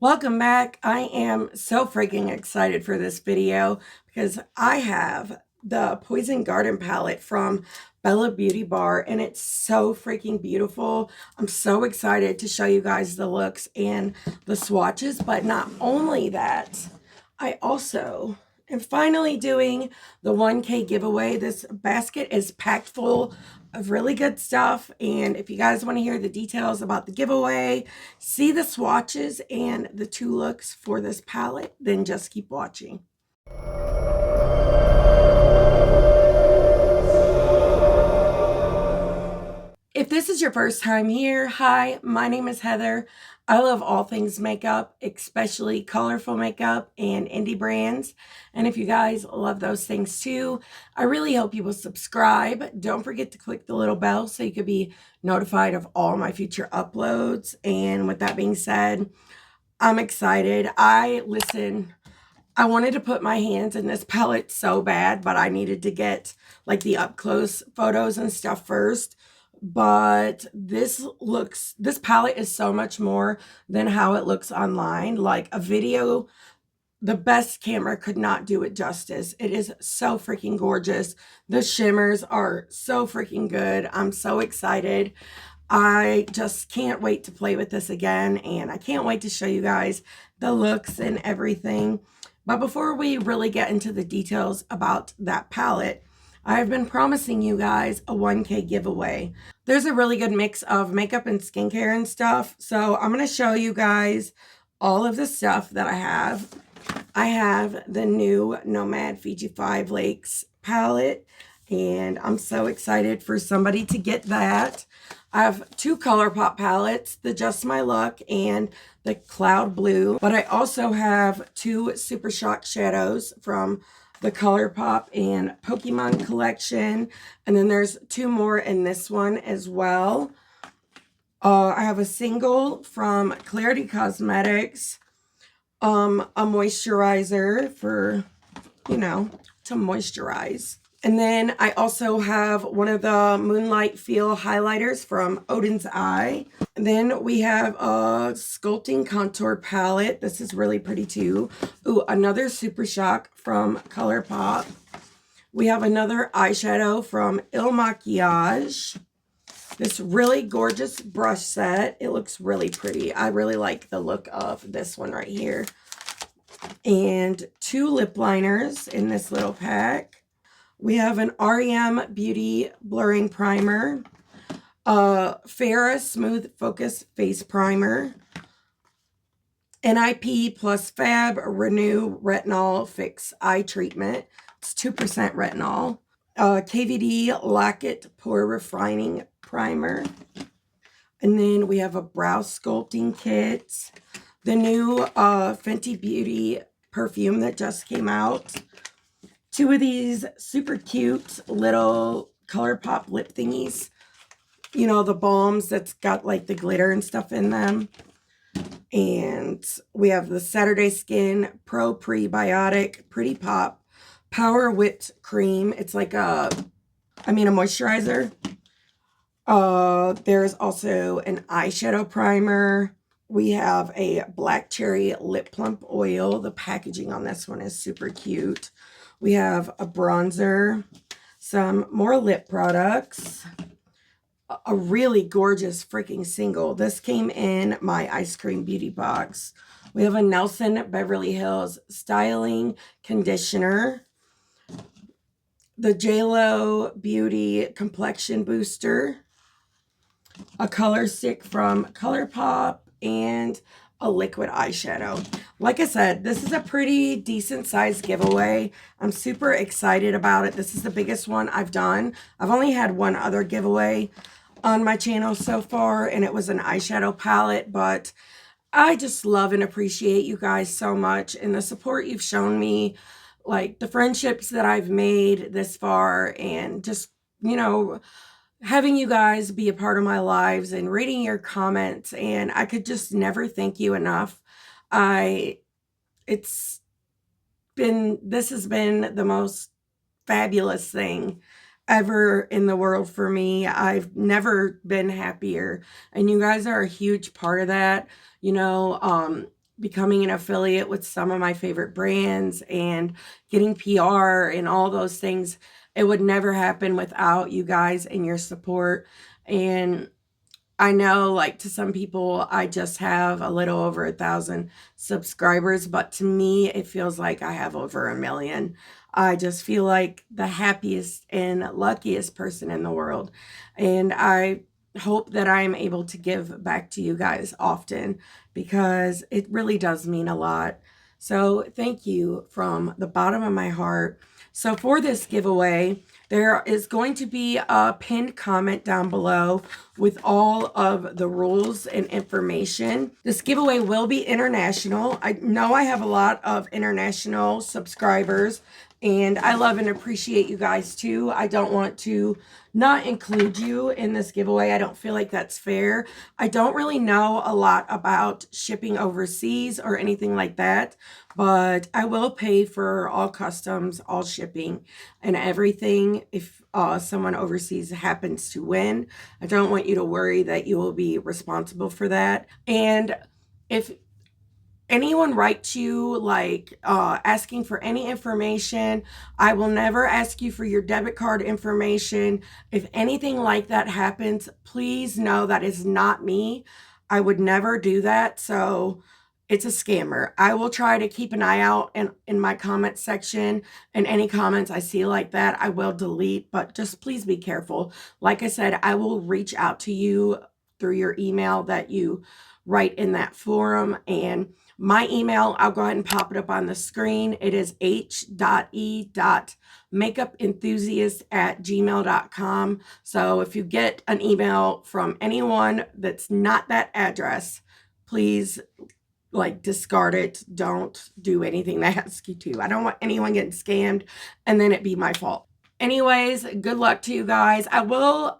Welcome back. I am so freaking excited for this video because I have the Poison Garden palette from Bella Beauty Bar and it's so freaking beautiful. I'm so excited to show you guys the looks and the swatches, but not only that, I also am finally doing the 1K giveaway. This basket is packed full of really good stuff, and if you guys want to hear the details about the giveaway, see the swatches and the two looks for this palette, then just keep watching. If this is your first time here, hi, my name is Heather. I love all things makeup, especially colorful makeup and indie brands. And if you guys love those things too, I really hope you will subscribe. Don't forget to click the little bell so you could be notified of all my future uploads. And with that being said, I'm excited. I wanted to put my hands in this palette so bad, but I needed to get like the up close photos and stuff first. But this palette is so much more than how it looks online. Like a video, the best camera could not do it justice. It is so freaking gorgeous. The shimmers are so freaking good. I'm so excited. I just can't wait to play with this again, and I can't wait to show you guys the looks and everything. But before we really get into the details about that palette, I've been promising you guys a 1K giveaway. There's a really good mix of makeup and skincare and stuff, so I'm going to show you guys all of the stuff that I have. I have the new Nomad Fiji 5 Lakes palette, and I'm so excited for somebody to get that. I have two ColourPop palettes, the Just My Luck and the Cloud Blue, but I also have two Super Shock shadows from the ColourPop and Pokemon collection, and then there's two more in this one as well. I have a single from Clarity Cosmetics, a moisturizer for, to moisturize. And then I also have one of the Moonlight Feel highlighters from Odin's Eye. And then we have a Sculpting Contour palette. This is really pretty too. Ooh, another Super Shock from ColourPop. We have another eyeshadow from Il Makiage. This really gorgeous brush set. It looks really pretty. I really like the look of this one right here. And two lip liners in this little pack. We have an REM Beauty Blurring Primer, Farrah Smooth Focus Face Primer, NIP Plus Fab Renew Retinol Fix Eye Treatment. It's 2% retinol. KVD Lock-It Pore Refining Primer. And then we have a brow sculpting kit. The new Fenty Beauty perfume that just came out. Two of these super cute little ColourPop lip thingies. You know, the balms that's got like the glitter and stuff in them. And we have the Saturday Skin Pro Prebiotic Pretty Pop Power Whipped Cream. It's like a moisturizer. There's also an eyeshadow primer. We have a Black Cherry Lip Plump Oil. The packaging on this one is super cute. We have a bronzer, some more lip products, a really gorgeous freaking single. This came in my ice cream beauty box. We have a Nelson Beverly Hills Styling Conditioner, the JLo Beauty Complexion Booster, a color stick from ColourPop, and a liquid eyeshadow. Like I said, this is a pretty decent sized giveaway. I'm super excited about it. This is the biggest one I've done. I've only had one other giveaway on my channel so far, and it was an eyeshadow palette, but I just love and appreciate you guys so much and the support you've shown me, like the friendships that I've made this far, and just, having you guys be a part of my lives and reading your comments, and I could just never thank you enough. This has been the most fabulous thing ever in the world for me. I've never been happier, and you guys are a huge part of that. becoming an affiliate with some of my favorite brands and getting PR and all those things. It would never happen without you guys and your support. And I know, like, to some people, I just have a little over 1,000 subscribers, but to me, it feels like I have over 1,000,000. I just feel like the happiest and luckiest person in the world. And I hope that I am able to give back to you guys often because it really does mean a lot. So thank you from the bottom of my heart. So for this giveaway, there is going to be a pinned comment down below with all of the rules and information. This giveaway will be international. I know I have a lot of international subscribers, and I love and appreciate you guys too. I don't want to not include you in this giveaway. I don't feel like that's fair. I don't really know a lot about shipping overseas or anything like that, but I will pay for all customs, all shipping, and everything if someone overseas happens to win. I don't want you to worry that you will be responsible for that. And if anyone writes you like asking for any information, I will never ask you for your debit card information. If anything like that happens, please know that is not me. I would never do that. So it's a scammer. I will try to keep an eye out in my comment section, and any comments I see like that, I will delete, but just please be careful. Like I said, I will reach out to you through your email that you write in that forum, and my email, I'll go ahead and pop it up on the screen. It is h.e.makeupenthusiast@gmail.com. So if you get an email from anyone that's not that address, please like discard it. Don't do anything they ask you to. I don't want anyone getting scammed and then it be my fault. Anyways, good luck to you guys. I will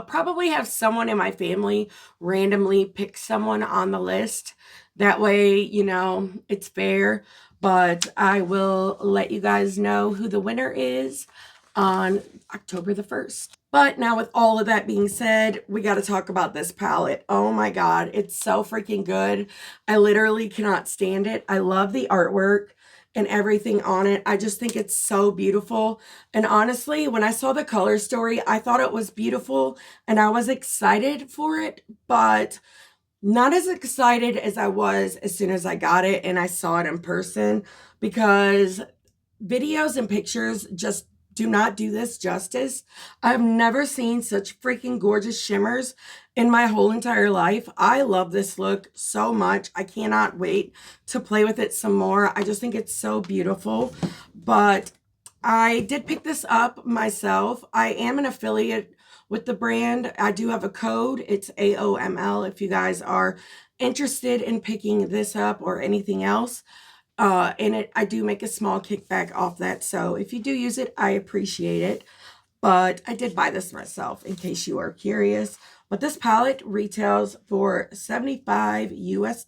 probably have someone in my family randomly pick someone on the list. That way, you know, it's fair. But I will let you guys know who the winner is on October the 1st. But now with all of that being said, we got to talk about this palette. Oh my God, it's so freaking good. I literally cannot stand it. I love the artwork and everything on it. I just think it's so beautiful. And honestly, when I saw the color story, I thought it was beautiful and I was excited for it, but not as excited as I was as soon as I got it and I saw it in person, because videos and pictures just do not do this justice. I've never seen such freaking gorgeous shimmers in my whole entire life. I love this look so much. I cannot wait to play with it some more. I just think it's so beautiful. But I did pick this up myself. I am an affiliate with the brand. I do have a code. It's AOML if you guys are interested in picking this up or anything else. And I do make a small kickback off that. So if you do use it, I appreciate it. But I did buy this myself in case you are curious. But this palette retails for $75 US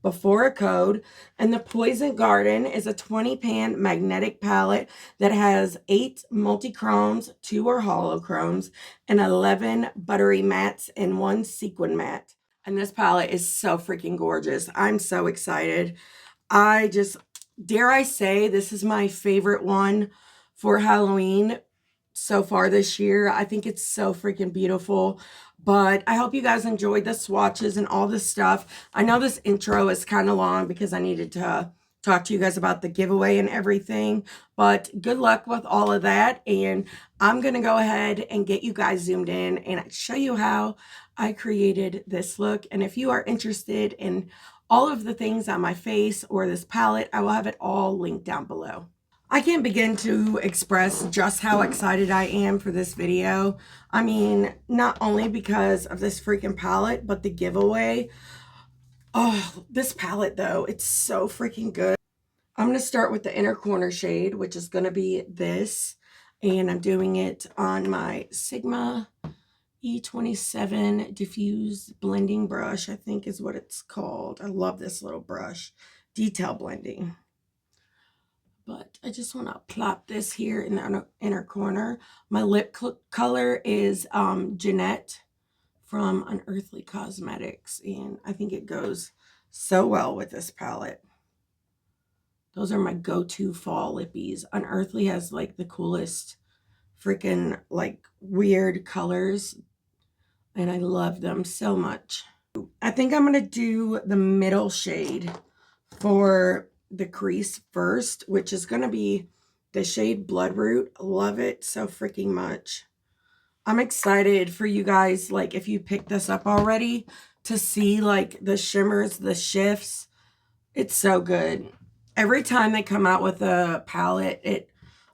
before a code. And the Poison Garden is a 20 pan magnetic palette that has 8 multi-chromes, 2 are holochromes, and 11 buttery mattes and 1 sequin matte. And this palette is so freaking gorgeous. I'm so excited. I just, dare I say, this is my favorite one for Halloween so far this year. I think it's so freaking beautiful. But I hope you guys enjoyed the swatches and all this stuff. I know this intro is kind of long because I needed to talk to you guys about the giveaway and everything. But good luck with all of that. And I'm going to go ahead and get you guys zoomed in and show you how I created this look. And if you are interested in all of the things on my face or this palette, I will have it all linked down below. I can't begin to express just how excited I am for this video. I mean, not only because of this freaking palette, but the giveaway. Oh, this palette though, it's so freaking good. I'm going to start with the inner corner shade, which is going to be this. And I'm doing it on my Sigma E27 diffuse blending brush, I think is what it's called. I love this little brush. Detail blending. But I just want to plop this here in the inner corner. My lip color is Jeanette from Unearthly Cosmetics. And I think it goes so well with this palette. Those are my go-to fall lippies. Unearthly has like the coolest freaking like weird colors, and I love them so much. I think I'm going to do the middle shade for the crease first, which is going to be the shade Bloodroot. Love it so freaking much. I'm excited for you guys, like if you picked this up already, to see like the shimmers, the shifts. It's so good. Every time they come out with a palette, it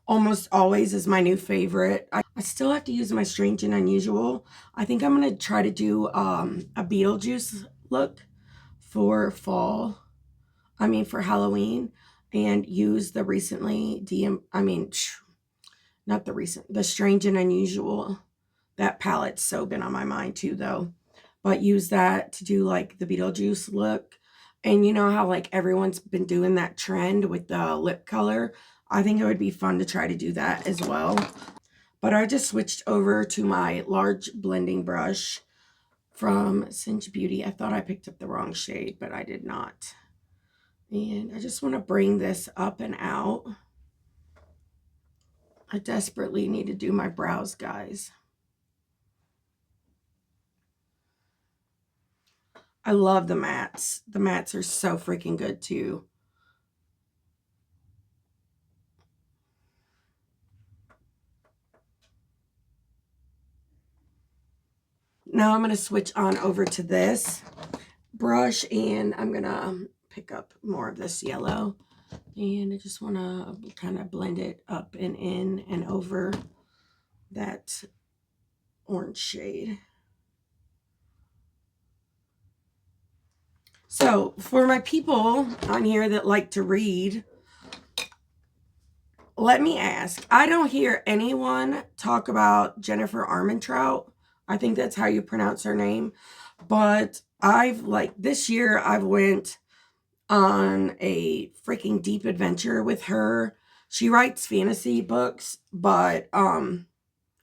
almost always is my new favorite. I still have to use my Strange and Unusual. I think I'm going to try to do a Beetlejuice look for fall. I mean, for Halloween, and use the recently not the recent, the Strange and Unusual. That palette's so been on my mind too, though. But use that to do like the Beetlejuice look. And you know how like everyone's been doing that trend with the lip color? I think it would be fun to try to do that as well. But I just switched over to my large blending brush from Singe Beauty. I thought I picked up the wrong shade, but I did not. And I just want to bring this up and out. I desperately need to do my brows, guys. I love the mattes. The mattes are so freaking good too. Now I'm going to switch on over to this brush, and I'm going to pick up more of this yellow. And I just want to kind of blend it up and in and over that orange shade. So for my people on here that like to read, let me ask, I don't hear anyone talk about Jennifer Armentrout. I think that's how you pronounce her name. But I've like this year I've went on a freaking deep adventure with her. She writes fantasy books, but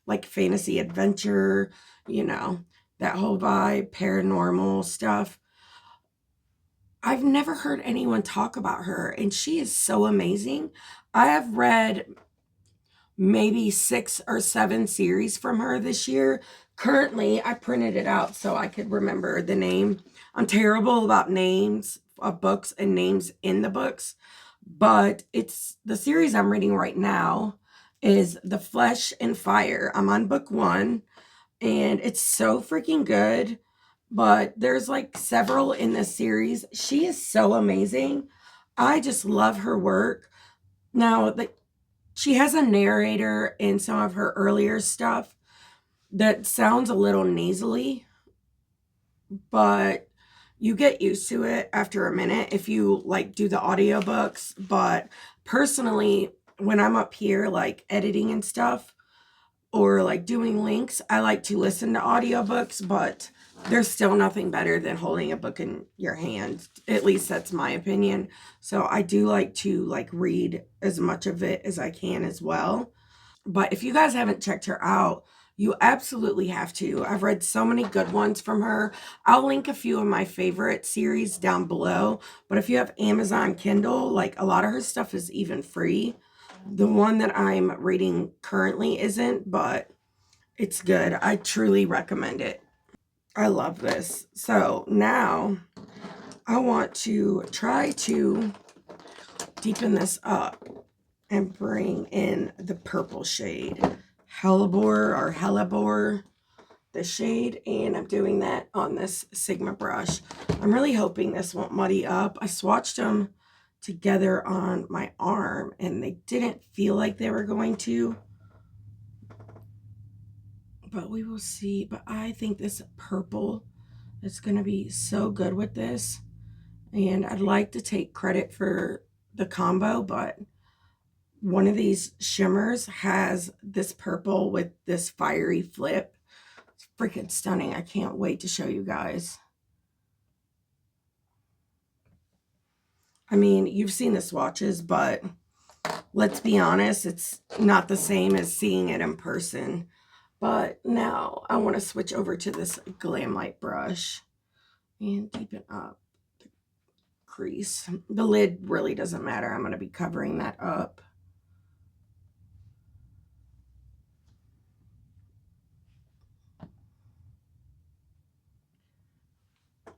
like fantasy adventure, you know, that whole vibe, paranormal stuff. I've never heard anyone talk about her, and she is so amazing. I have read maybe 6 or 7 series from her this year. Currently, I printed it out so I could remember the name. I'm terrible about names of books and names in the books, but it's the series I'm reading right now is The Flesh and Fire. I'm on book 1, and it's so freaking good. But there's like several in this series. She is so amazing. I just love her work. Now, she has a narrator in some of her earlier stuff that sounds a little nasally, but you get used to it after a minute if you like do the audiobooks. But personally, when I'm up here like editing and stuff or like doing links, I like to listen to audiobooks, but there's still nothing better than holding a book in your hand. At least that's my opinion. So I do like to like read as much of it as I can as well. But if you guys haven't checked her out, you absolutely have to. I've read so many good ones from her. I'll link a few of my favorite series down below. But if you have Amazon Kindle, like a lot of her stuff is even free. The one that I'm reading currently isn't, but it's good. I truly recommend it. I love this. So now I want to try to deepen this up and bring in the purple shade. Hellebore, the shade, and I'm doing that on this Sigma brush. I'm really hoping this won't muddy up. I swatched them together on my arm and they didn't feel like they were going to, but we will see. But I think this purple is going to be so good with this, and I'd like to take credit for the combo, but one of these shimmers has this purple with this fiery flip. It's freaking stunning. I can't wait to show you guys. I mean, you've seen the swatches, but let's be honest, it's not the same as seeing it in person. But now I want to switch over to this Glam Light brush and deepen up crease. The lid really doesn't matter. I'm going to be covering that up.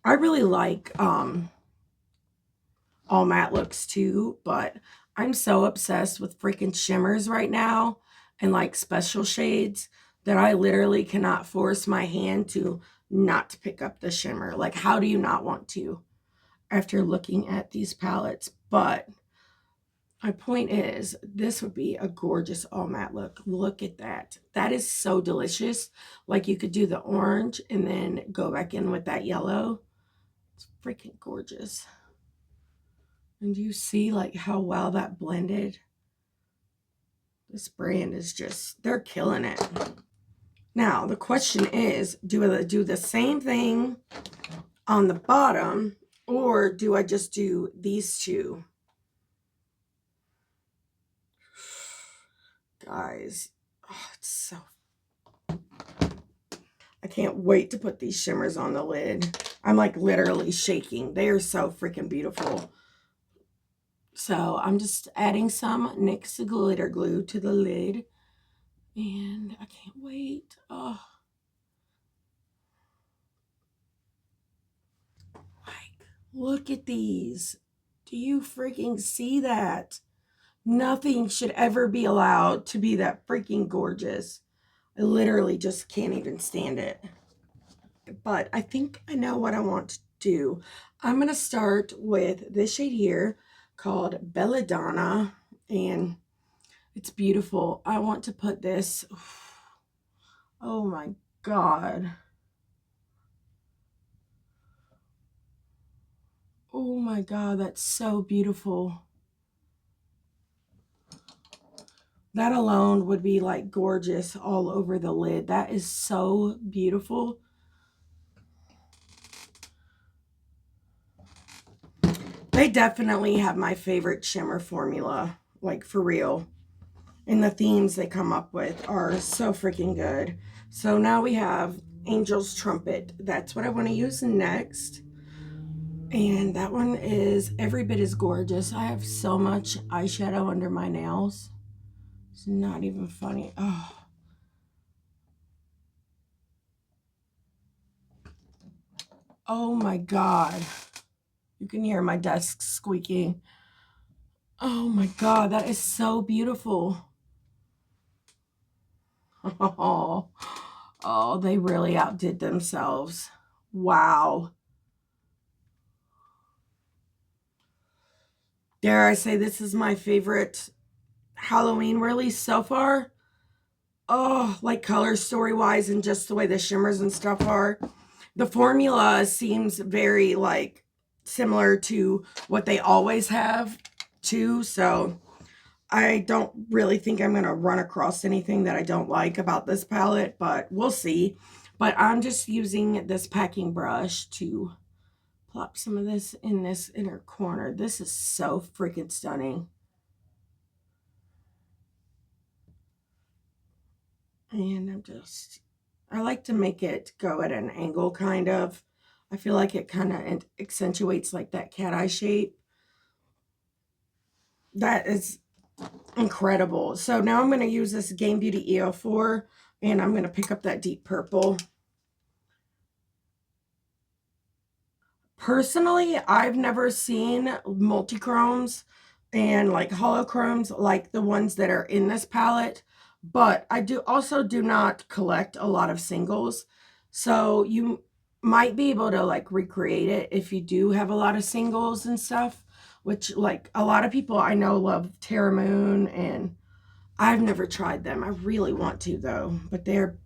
I really like all matte looks too, but I'm so obsessed with freaking shimmers right now and like special shades that I literally cannot force my hand to not pick up the shimmer. Like, how do you not want to after looking at these palettes? But my point is, this would be a gorgeous all matte look. Look at that. That is so delicious. Like, you could do the orange and then go back in with that yellow. It's freaking gorgeous. And do you see like how well that blended? This brand is just, they're killing it. Now, the question is, do I do the same thing on the bottom, or do I just do these two? Guys, oh, it's so... I can't wait to put these shimmers on the lid. I'm like literally shaking. They are so freaking beautiful. So I'm just adding some NYX glitter glue to the lid. And I can't wait. Oh. Like, look at these. Do you freaking see that? Nothing should ever be allowed to be that freaking gorgeous. I literally just can't even stand it. But I think I know what I want to do. I'm going to start with this shade here called Belladonna, and it's beautiful. I want to put this, oh my God. Oh my God, that's so beautiful. That alone would be like gorgeous all over the lid. That is so beautiful. They definitely have my favorite shimmer formula, like for real. And the themes they come up with are so freaking good. So now we have Angel's Trumpet. That's what I want to use next. And that one is every bit as gorgeous. I have so much eyeshadow under my nails. It's not even funny. Oh. Oh my God. You can hear my desk squeaking. Oh my God, that is so beautiful. Oh, oh, they really outdid themselves. Wow. Dare I say this is my favorite Halloween release so far? Oh, like color story wise and just the way the shimmers and stuff are. The formula seems very like similar to what they always have too. So I don't really think I'm going to run across anything that I don't like about this palette, but we'll see. But I'm just using this packing brush to plop some of this in this inner corner. This is so freaking stunning. And I like to make it go at an angle kind of. I feel like it kind of accentuates like that cat eye shape. That is incredible. So now I'm going to use this Game Beauty EO4 and I'm going to pick up that deep purple. Personally, I've never seen multi-chromes and like holochromes like the ones that are in this palette, but I do not collect a lot of singles. So you might be able to like recreate it if you do have a lot of singles and stuff, which like a lot of people I know love Terra Moon, and I've never tried them. I really want to though, but they're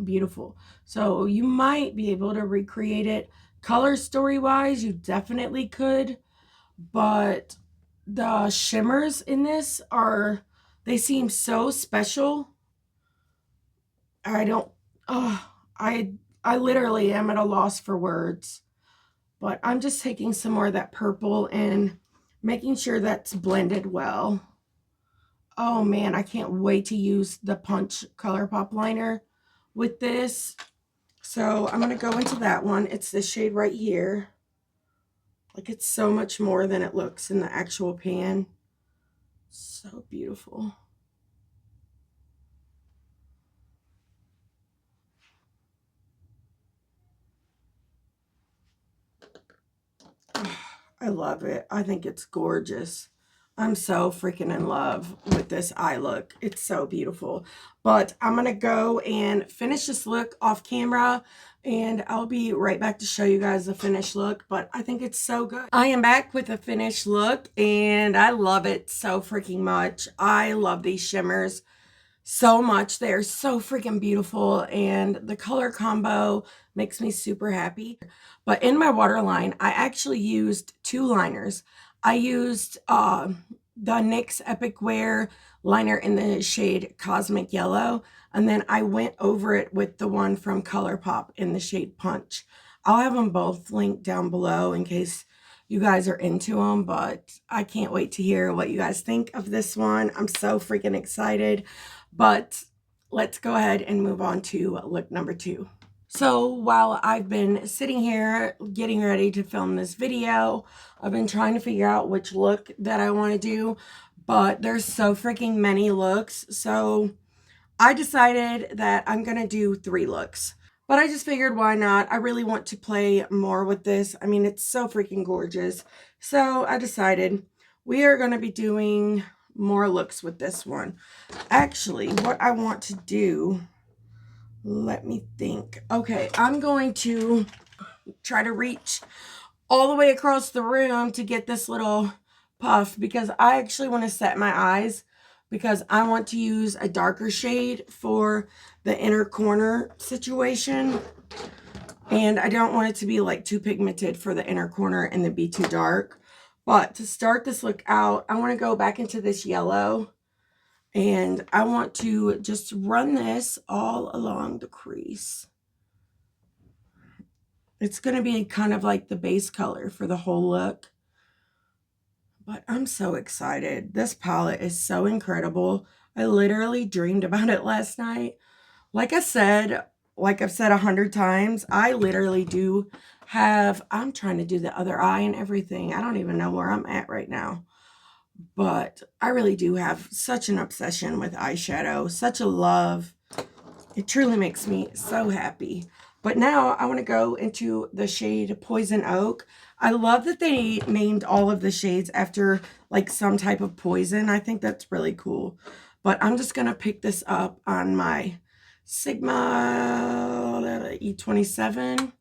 beautiful. So you might be able to recreate it. Color story wise, you definitely could, but the shimmers in this they seem so special. I don't, oh, I literally am at a loss for words, but I'm just taking some more of that purple and making sure that's blended well. Oh man, I can't wait to use the Punch ColourPop liner with this. So I'm going to go into that one. It's this shade right here. Like, it's so much more than it looks in the actual pan. So beautiful. I love it. I think it's gorgeous. I'm so freaking in love with this eye look. It's so beautiful. But I'm going to go and finish this look off camera, and I'll be right back to show you guys the finished look. But I think it's so good. I am back with a finished look, and I love it so freaking much. I love these shimmers so much. They're so freaking beautiful, and the color combo makes me super happy. But in my waterline, I actually used 2 liners. I used the NYX Epic Wear liner in the shade Cosmic Yellow, and then I went over it with the one from ColourPop in the shade Punch. I'll have them both linked down below in case you guys are into them, but I can't wait to hear what you guys think of this one. I'm so freaking excited. But let's go ahead and move on to look number 2. So while I've been sitting here getting ready to film this video, I've been trying to figure out which look that I want to do, but there's so freaking many looks. So I decided that I'm going to do 3 looks. But I just figured, why not? I really want to play more with this. I mean, it's so freaking gorgeous. So I decided we are going to be doing more looks with this one. Actually, what I want to do, let me think. Okay, I'm going to try to reach all the way across the room to get this little puff, because I actually want to set my eyes, because I want to use a darker shade for the inner corner situation, and I don't want it to be like too pigmented for the inner corner and then be too dark. But to start this look out, I want to go back into this yellow, and I want to just run this all along the crease. It's going to be kind of like the base color for the whole look. But I'm so excited. This palette is so incredible. I literally dreamed about it last night. Like I said, like I've said 100 times, I literally do have, I'm trying to do the other eye and everything. I don't even know where I'm at right now. But I really do have such an obsession with eyeshadow, such a love. It truly makes me so happy. But now I want to go into the shade Poison Oak. I love that they named all of the shades after like some type of poison. I think that's really cool. But I'm just going to pick this up on my Sigma E27.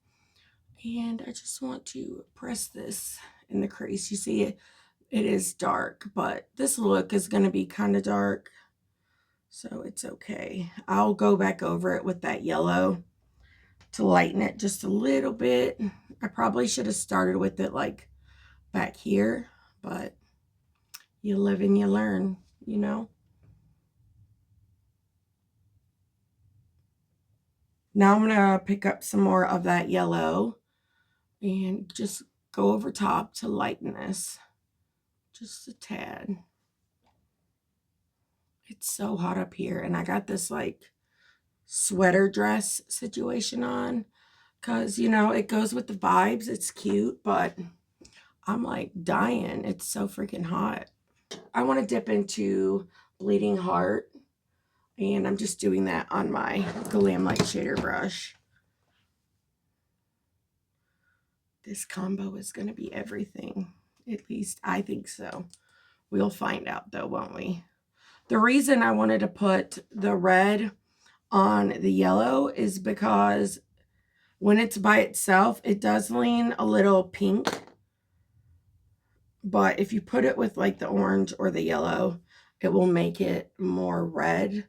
And I just want to press this in the crease. You see it, it is dark, but this look is going to be kind of dark. So it's okay. I'll go back over it with that yellow to lighten it just a little bit. I probably should have started with it like back here, but you live and you learn, you know. Now I'm gonna pick up some more of that yellow and just go over top to lighten this just a tad. It's so hot up here, and I got this like sweater dress situation on, because you know it goes with the vibes. It's cute, but I'm like dying. It's so freaking hot. I want to dip into Bleeding Heart, and I'm just doing that on my Glam Light shader brush. This combo is going to be everything. At least I think so. We'll find out though, won't we? The reason I wanted to put the red on the yellow is because when it's by itself, it does lean a little pink. But if you put it with like the orange or the yellow, it will make it more red.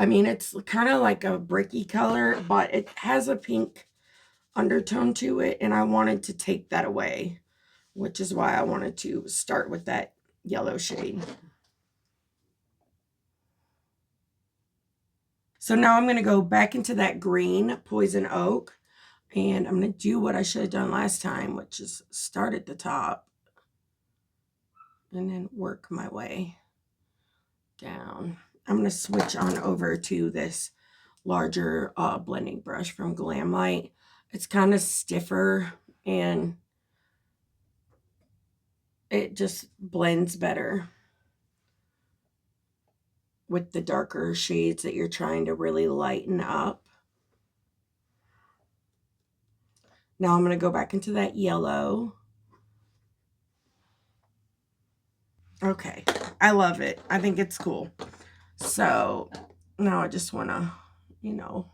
I mean, it's kind of like a bricky color, but it has a pink undertone to it, and I wanted to take that away, which is why I wanted to start with that yellow shade. So now I'm going to go back into that green Poison Oak, and I'm going to do what I should have done last time, which is start at the top and then work my way down. I'm going to switch on over to this larger blending brush from Glam Light. It's kind of stiffer, and it just blends better with the darker shades that you're trying to really lighten up. Now I'm going to go back into that yellow. Okay, I love it. I think it's cool. So now I just want to, you know,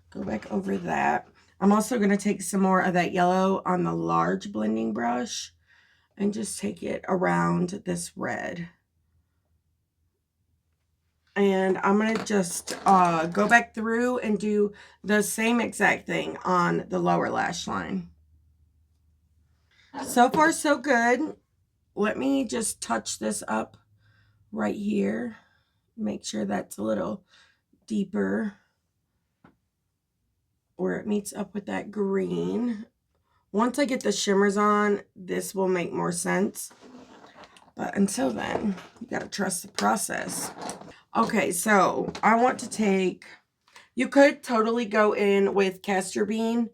go back over that. I'm also going to take some more of that yellow on the large blending brush and just take it around this red. And I'm going to just go back through and do the same exact thing on the lower lash line. So far, so good. Let me just touch this up right here. Make sure that's a little deeper where it meets up with that green. Once I get the shimmers on, this will make more sense. But until then, you gotta trust the process. Okay, so I want to take, you could totally go in with castor bean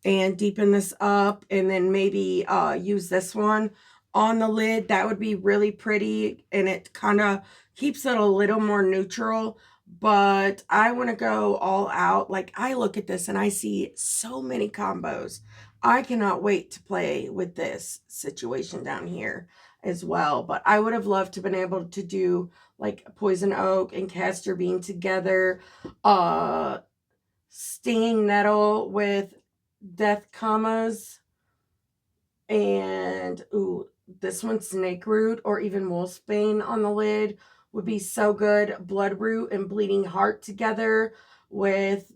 and deepen this up, and then maybe use this one on the lid. That would be really pretty, and it kind of keeps it a little more neutral. But I want to go all out. Like, I look at this and I see so many combos. I cannot wait to play with this situation down here as well. But I would have loved to have been able to do like poison oak and castor bean together, stinging nettle with death commas, and ooh, this one snake root or even wolfsbane on the lid would be so good. Bloodroot and bleeding heart together with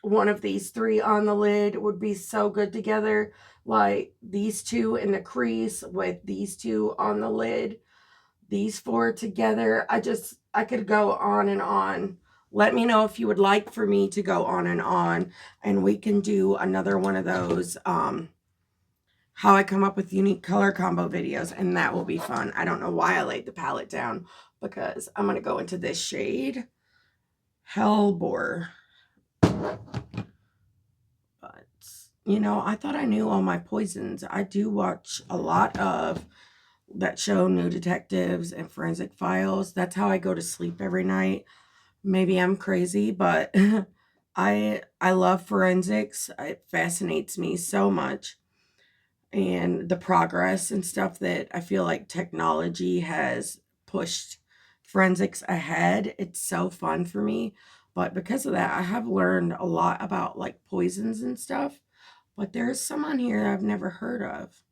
one of these three on the lid would be so good together. Like these two in the crease with these two on the lid, these four together. I could go on and on. Let me know if you would like for me to go on, and we can do another one of those how I come up with unique color combo videos, and that will be fun. I don't know why I laid the palette down, because I'm going to go into this shade, Hellbore. But, you know, I thought I knew all my poisons. I do watch a lot of that show, New Detectives and Forensic Files. That's how I go to sleep every night. Maybe I'm crazy, but I love forensics. It fascinates me so much. And the progress and stuff that I feel like technology has pushed forensics ahead. It's so fun for me. But because of that, I have learned a lot about like poisons and stuff. But there's some on here that I've never heard of.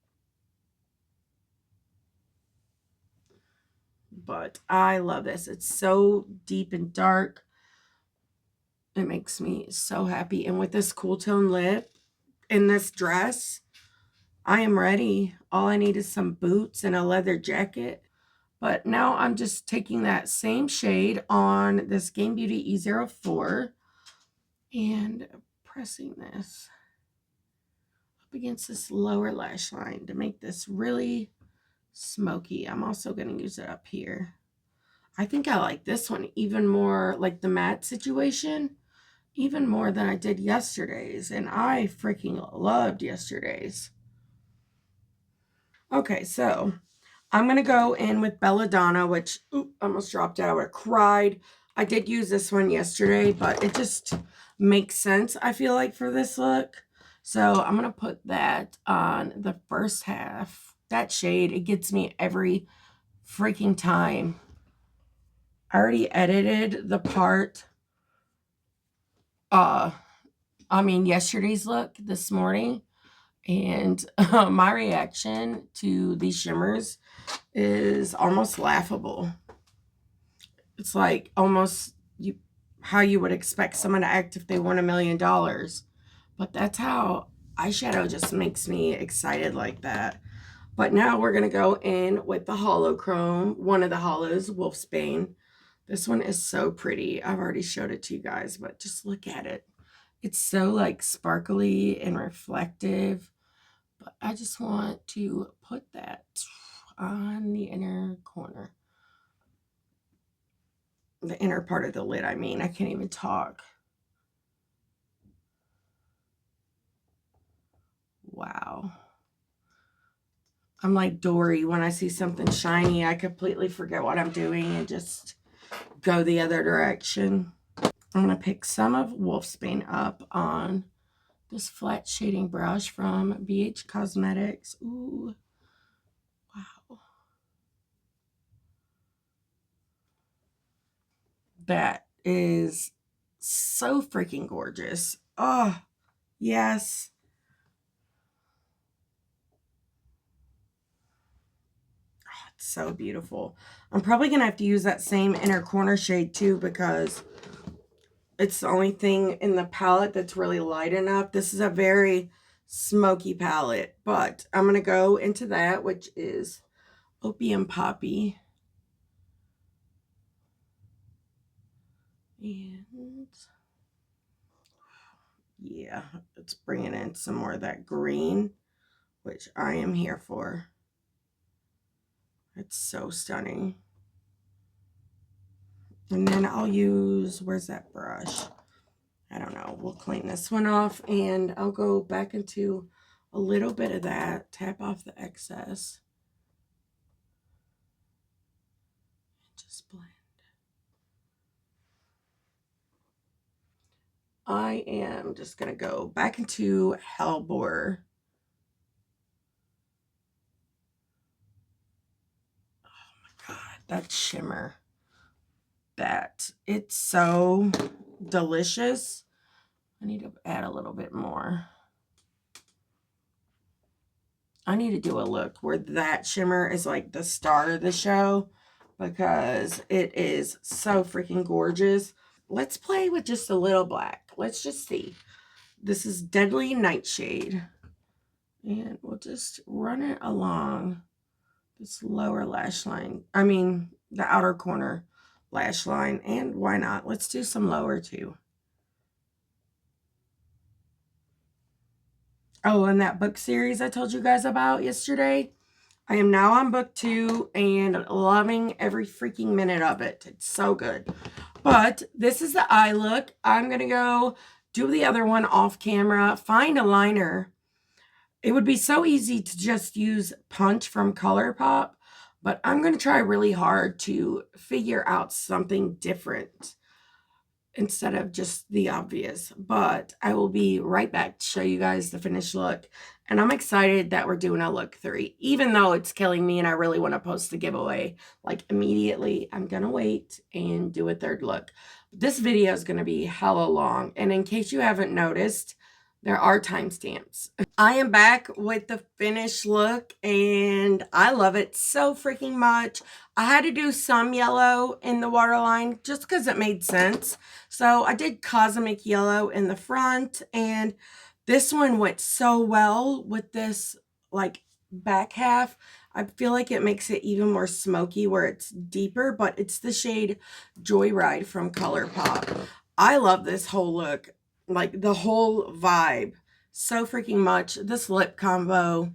But I love this. It's so deep and dark. It makes me so happy. And with this cool tone lip in this dress, I am ready. All I need is some boots and a leather jacket. But now I'm just taking that same shade on this Game Beauty E04 and pressing this up against this lower lash line to make this really smoky. I'm also going to use it up here. I think I like this one even more, like the matte situation, even more than I did yesterday's. And I freaking loved yesterday's. Okay, so I'm going to go in with Belladonna, which almost dropped out. I cried. I did use this one yesterday, but it just makes sense, I feel like, for this look. So I'm going to put that on the first half. That shade, it gets me every freaking time. I already edited the part, yesterday's look this morning. And my reaction to these shimmers is almost laughable. It's like almost how you would expect someone to act if they won $1 million. But that's how eyeshadow just makes me excited like that. But now we're going to go in with the Holochrome, one of the hollows, Wolfsbane. This one is so pretty. I've already showed it to you guys, but just look at it. It's so like sparkly and reflective. But I just want to put that on the inner corner. The inner part of the lid, I mean. I can't even talk. Wow. I'm like Dory. When I see something shiny, I completely forget what I'm doing and just go the other direction. I'm going to pick some of Wolfsbane up on this flat shading brush from Beaute Cosmetics. Ooh, wow. That is so freaking gorgeous. Oh, yes. Oh, it's so beautiful. I'm probably going to have to use that same inner corner shade too because it's the only thing in the palette that's really light enough. This is a very smoky palette, but I'm going to go into that, which is Opium Poppy. And yeah, it's bringing in some more of that green, which I am here for. It's so stunning. And then I'll use, where's that brush? I don't know. We'll clean this one off and I'll go back into a little bit of that, tap off the excess. Just blend. I am just going to go back into Hellbore. Oh my God, that shimmer. It's so delicious. I need to add a little bit more. I need to do a look where that shimmer is like the star of the show because it is so freaking gorgeous. Let's play with just a little black. Let's just see. This is Deadly Nightshade. And we'll just run it along this lower lash line. I mean, the outer corner lash line. And why not? Let's do some lower too. Oh, and that book series I told you guys about yesterday. I am now on book 2 and loving every freaking minute of it. It's so good. But this is the eye look. I'm going to go do the other one off camera, find a liner. It would be so easy to just use Punch from ColourPop, but I'm going to try really hard to figure out something different instead of just the obvious. But I will be right back to show you guys the finished look. And I'm excited that we're doing a look 3, even though it's killing me and I really want to post the giveaway like immediately. I'm going to wait and do a 3rd look. This video is going to be hella long. And in case you haven't noticed, there are timestamps. I am back with the finished look and I love it so freaking much. I had to do some yellow in the waterline just because it made sense. So I did Cosmic Yellow in the front and this one went so well with this like back half. I feel like it makes it even more smoky where it's deeper, but it's the shade Joyride from ColourPop. I love this whole look. Like the whole vibe so freaking much. This lip combo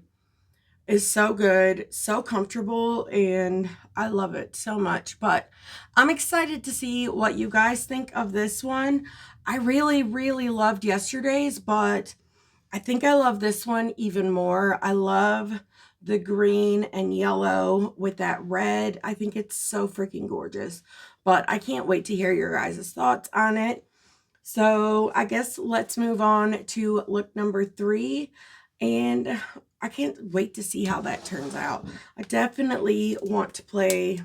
is so good, so comfortable, and I love it so much. But I'm excited to see what you guys think of this one. I really loved yesterday's, but I think I love this one even more. I love the green and yellow with that red. I think it's so freaking gorgeous, but I can't wait to hear your guys' thoughts on it. So I guess let's move on to look number 3. And I can't wait to see how that turns out. I definitely want to play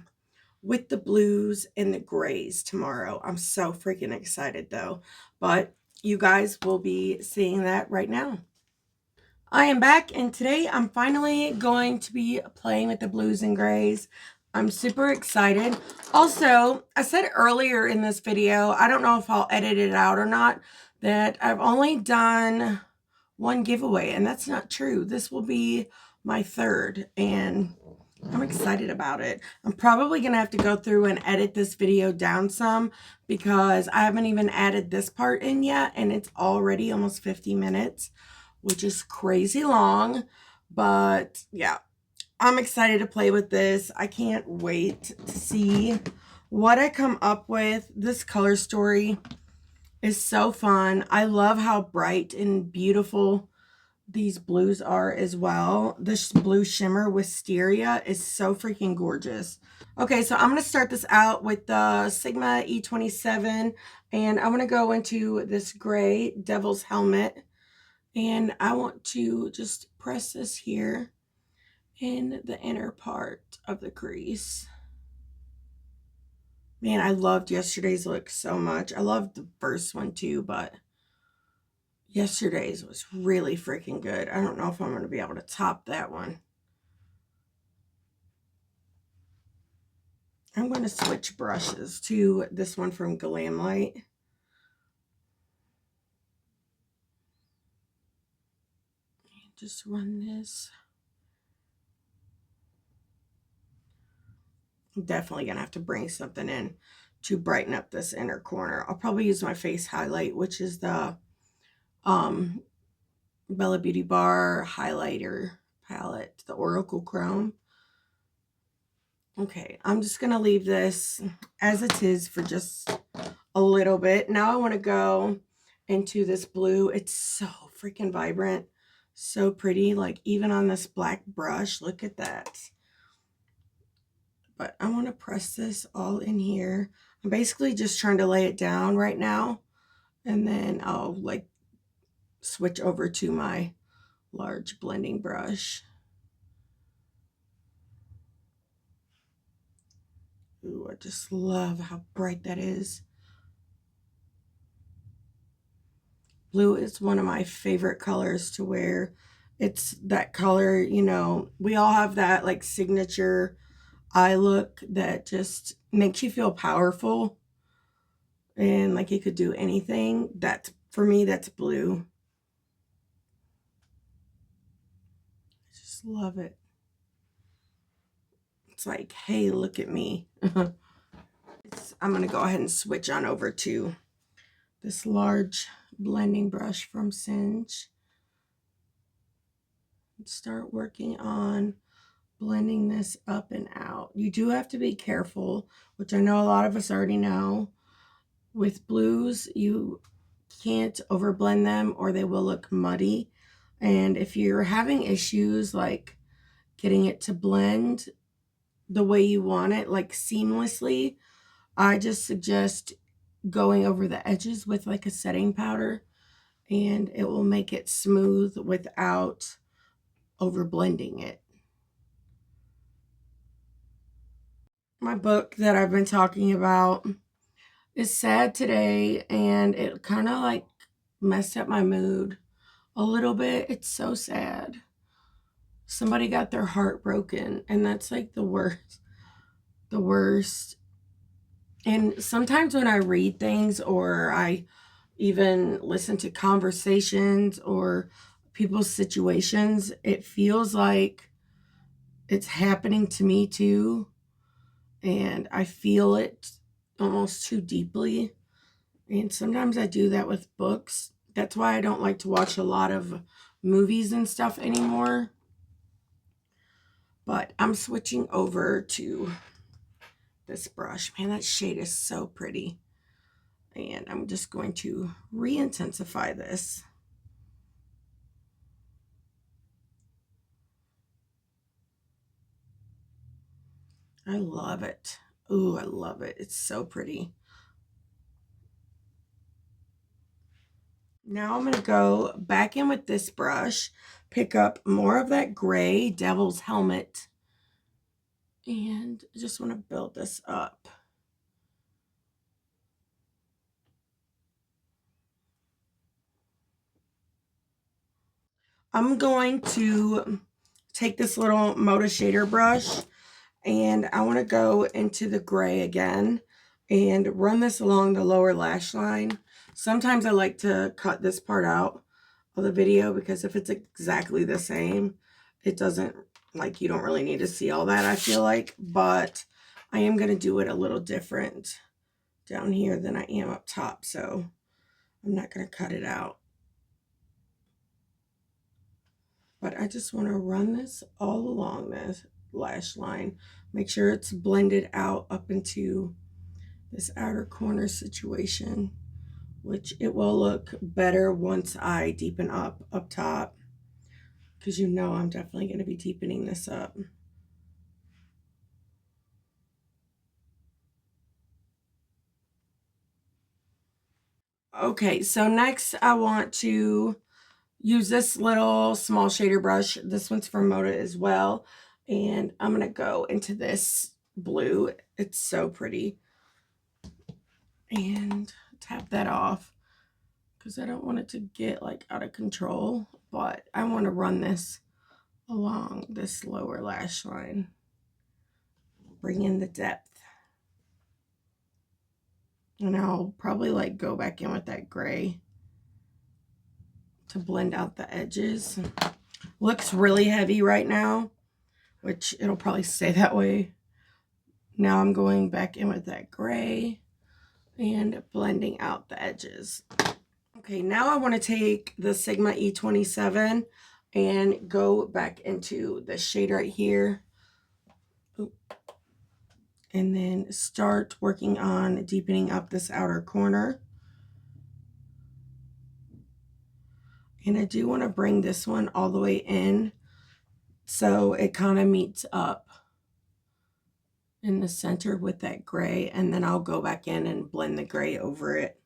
with the blues and the grays tomorrow. I'm so freaking excited though. But you guys will be seeing that right now. I am back and today I'm finally going to be playing with the blues and grays. I'm super excited. Also, I said earlier in this video, I don't know if I'll edit it out or not, that I've only done 1 giveaway, and that's not true. This will be my 3rd, and I'm excited about it. I'm probably going to have to go through and edit this video down some because I haven't even added this part in yet, and it's already almost 50 minutes, which is crazy long, but yeah. I'm excited to play with this. I can't wait to see what I come up with. This color story is so fun. I love how bright and beautiful these blues are as well. This blue shimmer wisteria is so freaking gorgeous. Okay, so I'm going to start this out with the Sigma E27, and I'm going to go into this gray Devil's Helmet, and I want to just press this here in the inner part of the crease. Man, I loved yesterday's look so much. I loved the first one too, but yesterday's was really freaking good. I don't know if I'm going to be able to top that one. I'm going to switch brushes to this one from Glamlight. Just run this. I'm definitely going to have to bring something in to brighten up this inner corner. I'll probably use my face highlight, which is the Bella Beauty Bar highlighter palette, the Oracle Chrome. Okay, I'm just going to leave this as it is for just a little bit. Now I want to go into this blue. It's so freaking vibrant, so pretty, like even on this black brush. Look at that. But I want to press this all in here. I'm basically just trying to lay it down right now, and then I'll like switch over to my large blending brush. Ooh, I just love how bright that is. Blue is one of my favorite colors to wear. It's that color, you know, we all have that like signature eye look that just makes you feel powerful and like you could do anything. That's, for me, that's blue. I just love it. It's like, hey, look at me. I'm going to go ahead and switch on over to this large blending brush from Singe. Start working on blending this up and out. You do have to be careful, which I know a lot of us already know. With blues, you can't overblend them or they will look muddy. And if you're having issues like getting it to blend the way you want it, like seamlessly, I just suggest going over the edges with like a setting powder, and it will make it smooth without over blending it. My book that I've been talking about is sad today, and it kind of like messed up my mood a little bit. It's so sad. Somebody got their heart broken, and that's like the worst. The worst. And sometimes when I read things or I even listen to conversations or people's situations, it feels like it's happening to me too. And I feel it almost too deeply. And sometimes I do that with books. That's why I don't like to watch a lot of movies and stuff anymore. But I'm switching over to this brush. Man, that shade is so pretty. And I'm just going to re-intensify this. I love it. Ooh, I love it. It's so pretty. Now I'm going to go back in with this brush, pick up more of that gray Devil's Helmet, and I just want to build this up. I'm going to take this little Moda shader brush, and I want to go into the gray again and run this along the lower lash line. Sometimes I like to cut this part out of the video because if it's exactly the same, it doesn't, like, you don't really need to see all that, I feel like. But I am going to do it a little different down here than I am up top, so I'm not going to cut it out. But I just want to run this all along this lash line. Make sure it's blended out up into this outer corner situation, which it will look better once I deepen up top. because you know I'm definitely going to be deepening this up. Okay, so next I want to use this little small shader brush. This one's from Beaute as well. And I'm going to go into this blue. It's so pretty. And tap that off because I don't want it to get like out of control. But I want to run this along this lower lash line. Bring in the depth. And I'll probably like go back in with that gray to blend out the edges. Looks really heavy right now, which it'll probably stay that way. Now I'm going back in with that gray and blending out the edges. Okay, now I want to take the Sigma E27 and go back into the shade right here. And then start working on deepening up this outer corner. And I do want to bring this one all the way in so it kind of meets up in the center with that gray, and then I'll go back in and blend the gray over it.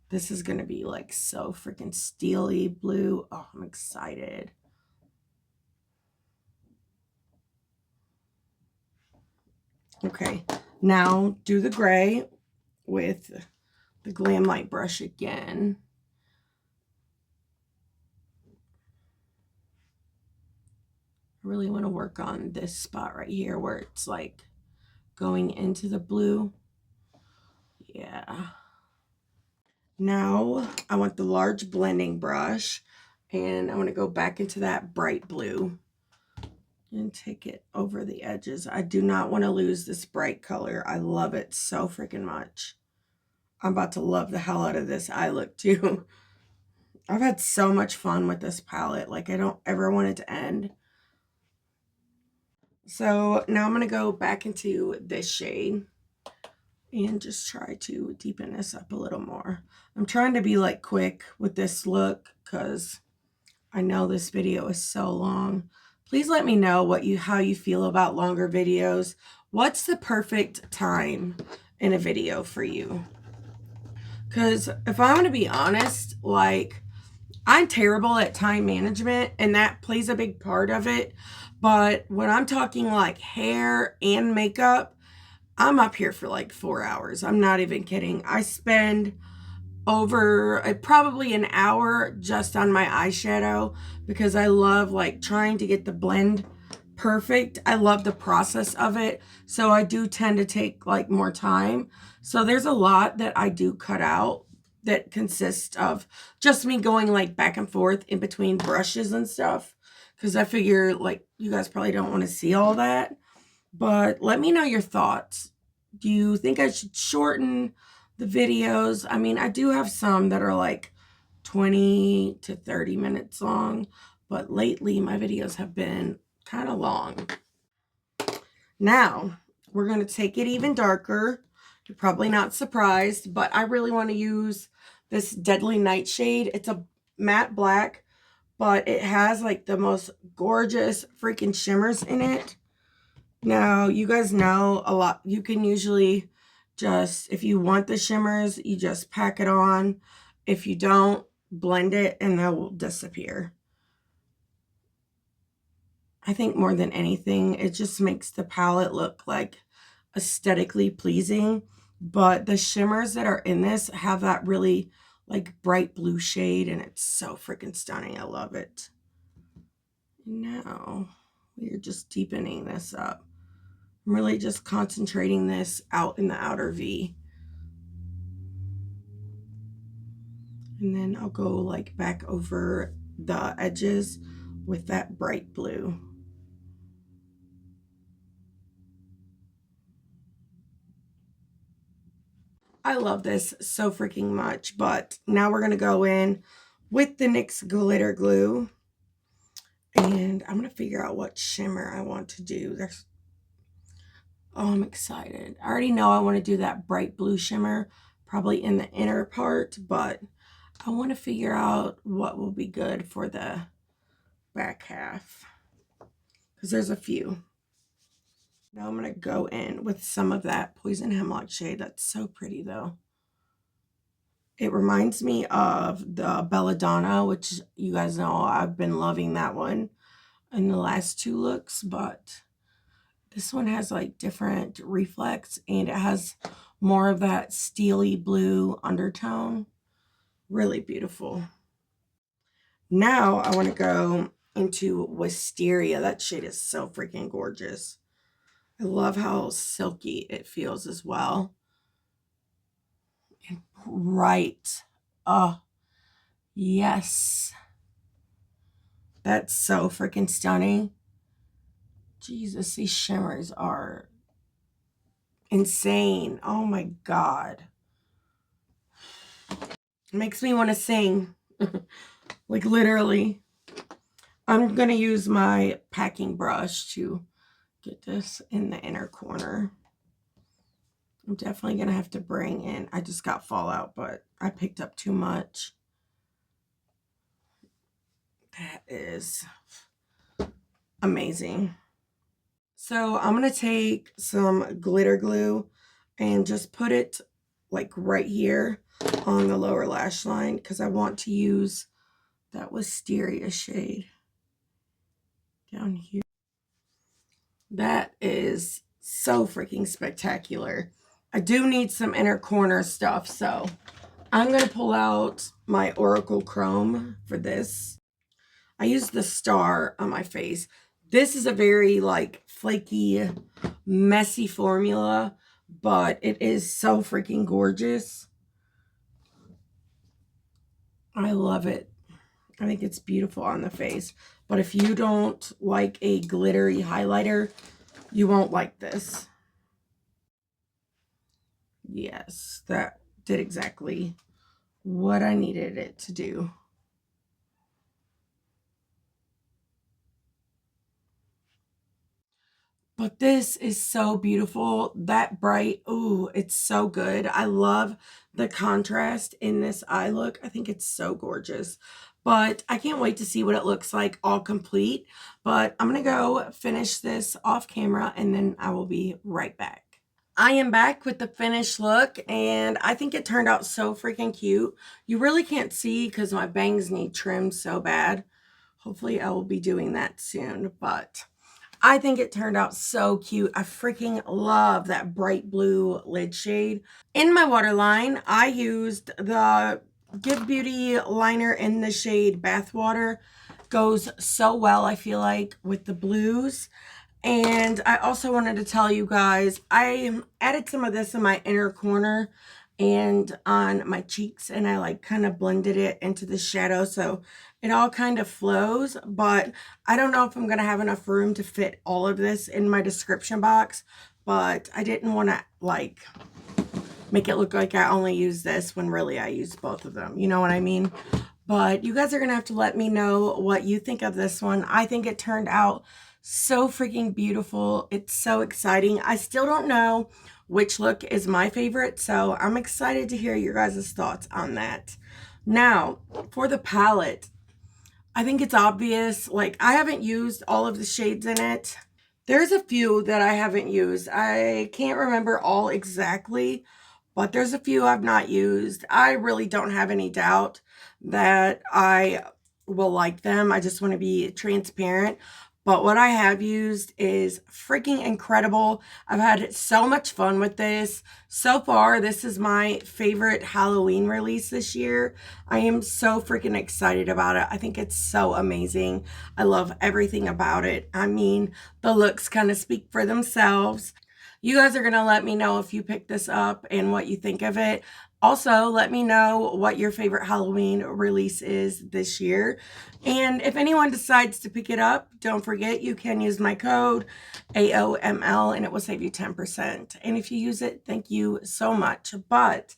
This is going to be like so freaking steely blue. Oh, I'm excited. Okay, now do the gray with the Glam Light brush again. I really want to work on this spot right here where it's like going into the blue. Yeah. Now I want the large blending brush and I want to go back into that bright blue and take it over the edges. I do not want to lose this bright color. I love it so freaking much. I'm about to love the hell out of this eye look too. I've had so much fun with this palette. Like, I don't ever want it to end. So now I'm going to go back into this shade and just try to deepen this up a little more. I'm trying to be like quick with this look because I know this video is so long. Please let me know how you feel about longer videos. What's the perfect time in a video for you? Because if I'm going to be honest, like, I'm terrible at time management and that plays a big part of it. But when I'm talking like hair and makeup, I'm up here for like 4 hours. I'm not even kidding. I spend over probably an hour just on my eyeshadow because I love like trying to get the blend perfect. I love the process of it. So I do tend to take like more time. So there's a lot that I do cut out that consists of just me going like back and forth in between brushes and stuff. Because I figure like you guys probably don't want to see all that. But let me know your thoughts. Do you think I should shorten the videos? I mean, I do have some that are like 20 to 30 minutes long, but lately my videos have been kind of long. Now, we're going to take it even darker. You're probably not surprised, but I really want to use this Deadly Nightshade. It's a matte black, but it has like the most gorgeous freaking shimmers in it. Now, you guys know a lot. You can usually just, if you want the shimmers, you just pack it on. If you don't, blend it and that will disappear. I think more than anything, it just makes the palette look like aesthetically pleasing. But the shimmers that are in this have that really like bright blue shade and it's so freaking stunning. I love it. Now, we're just deepening this up. I'm really just concentrating this out in the outer V. And then I'll go like back over the edges with that bright blue. I love this so freaking much, but now we're going to go in with the NYX glitter glue. And I'm going to figure out what shimmer I want to do. Oh, I'm excited. I already know I want to do that bright blue shimmer, probably in the inner part, but I want to figure out what will be good for the back half, because there's a few. Now I'm going to go in with some of that Poison Hemlock shade. That's so pretty though. It reminds me of the Belladonna, which you guys know I've been loving that one in the last two looks, but this one has like different reflex and it has more of that steely blue undertone. Really beautiful. Now I want to go into Wisteria. That shade is so freaking gorgeous. I love how silky it feels as well. And bright. Oh, yes. That's so freaking stunning. Jesus, these shimmers are insane. Oh my God. It makes me want to sing. Like literally. I'm going to use my packing brush to get this in the inner corner. I'm definitely going to have to bring in, I just got fallout, but I picked up too much. That is amazing. So I'm going to take some glitter glue and just put it like right here on the lower lash line because I want to use that Wisteria shade down here. That is so freaking spectacular. I do need some inner corner stuff, so I'm going to pull out my Oracle Chrome for this. I use the star on my face. This is a very like flaky, messy formula, but it is so freaking gorgeous. I love it. I think it's beautiful on the face. But if you don't like a glittery highlighter, you won't like this. Yes, that did exactly what I needed it to do. But this is so beautiful. That bright, ooh, it's so good. I love the contrast in this eye look. I think it's so gorgeous. But I can't wait to see what it looks like all complete. But I'm going to go finish this off camera and then I will be right back. I am back with the finished look and I think it turned out so freaking cute. You really can't see because my bangs need trimmed so bad. Hopefully I will be doing that soon, but I think it turned out so cute. I freaking love that bright blue lid shade. In my waterline, I used the Give Beauty liner in the shade Bathwater. Goes so well, I feel like, with the blues. And I also wanted to tell you guys, I added some of this in my inner corner and on my cheeks, and I like kind of blended it into the shadow so it all kind of flows. But I don't know if I'm going to have enough room to fit all of this in my description box, but I didn't want to like make it look like I only use this when really I use both of them. You know what I mean? But you guys are going to have to let me know what you think of this one. I think it turned out so freaking beautiful. It's so exciting. I still don't know which look is my favorite, so I'm excited to hear your guys' thoughts on that. Now, for the palette, I think it's obvious. Like, I haven't used all of the shades in it. There's a few that I haven't used. I can't remember all exactly, but there's a few I've not used. I really don't have any doubt that I will like them. I just want to be transparent. But what I have used is freaking incredible. I've had so much fun with this. So far, this is my favorite Halloween release this year. I am so freaking excited about it. I think it's so amazing. I love everything about it. I mean, the looks kind of speak for themselves. You guys are going to let me know if you picked this up and what you think of it. Also, let me know what your favorite Halloween release is this year. And if anyone decides to pick it up, don't forget you can use my code AOML and it will save you 10%. And if you use it, thank you so much. But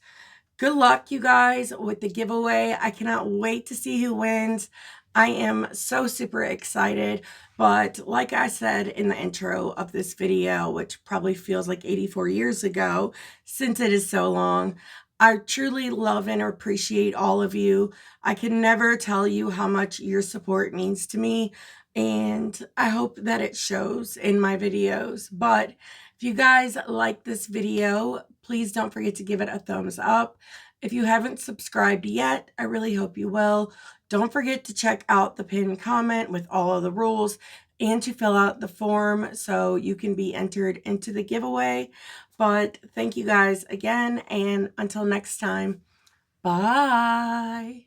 good luck, you guys, with the giveaway. I cannot wait to see who wins. I am so super excited, but like I said in the intro of this video, which probably feels like 84 years ago since it is so long, I truly love and appreciate all of you. I can never tell you how much your support means to me, and I hope that it shows in my videos. But if you guys like this video, please don't forget to give it a thumbs up. If you haven't subscribed yet, I really hope you will. Don't forget to check out the pinned comment with all of the rules and to fill out the form so you can be entered into the giveaway. But thank you guys again, and until next time, bye.